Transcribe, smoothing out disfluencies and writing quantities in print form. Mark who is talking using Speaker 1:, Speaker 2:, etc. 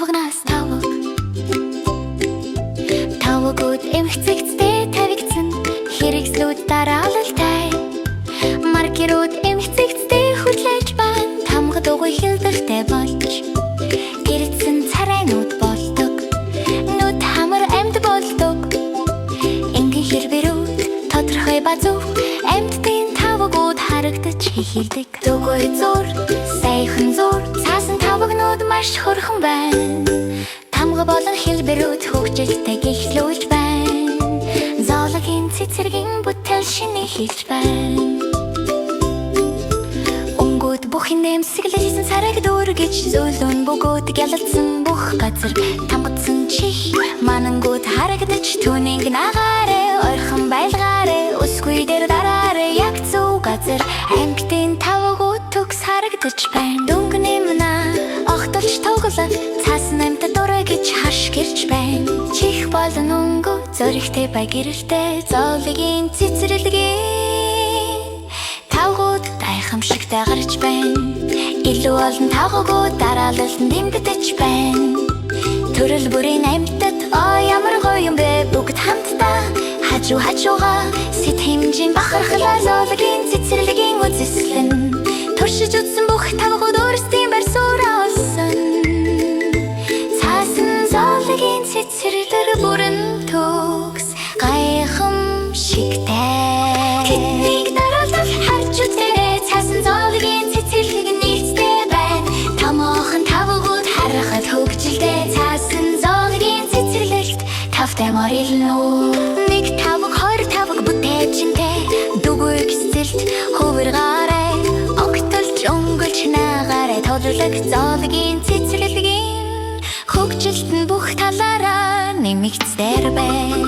Speaker 1: тавгнаас тавг тавгууд эмхцэгцтэй тавигдсан хэрэгслүүд дараалалтай маркерууд эмхцэгцтэй хүлээж байна тамга дугуй хилдэгтэй болж гэрдсэн царайнууд болдог нүд хамар амьд болдог ингийн хэрбэрүүд тодорхой ба зөв амьдтын тавгууд харагдаж хихирдэг дугуй зур сайхан зур цаасан тавгнууд маш хөрхөн байна тамга болон хэлбэрүүд хөгжилтэй гихлүүлж байна зоологийн цэцэргийн бүтээл шинэ хийж байна өнгөд бүхэн нэмсэглэжсэн сараг дүүр гэж зөөлөн бөгөөд гялалцсан бүх газар тамгадсан чих манангууд харагдаж түүнийг нагаарэ ойрхон байлгаарэ өсгүй дээр дараарэ яг зөв газар амьтын тавгууд төгс харагдаж байна дөнгөний мна огтолж тоглол цаасан амьтад дураа гэж хаш гэрч байна чих болон өнгө зөрөгтэй бай гэрэлтэй зоологийн цэцэрлэгийн тавгууд гайхамшигтай гарч байна илүү олон тавгууд дараалалд нэмэгдэж байна төрөл бүрийн амьтад ямар гоё юм бэ бүгд хамтдаа хажуугаа сэтгэмжийн бахархлаа зоологийн цэцэрлэгийн үзэсгэлэн туршиж үзсэн бүх тавгууд өөрсдийн байр сууриа олсон цаасан зоологийн цэцэрлэг бүрэн төгс гайхамшигтай тэднийг дараалал харж үзээрэй цаасан зоологийн цэцэрлэг нийцтэй байна томоохон тавгууд харахад хөгжилтэй цаасан зоологийн цэцэрлэгт тавтай морилно нэг тавг хоёр тавг бүтээжинтэй дугуй гисэлт хөвөр гараа огтолж өнгөлж наагаарай тодлог зоологийн цэцэрлэгийн хөгжилт нь бүх талаараа нэмэгцээр бай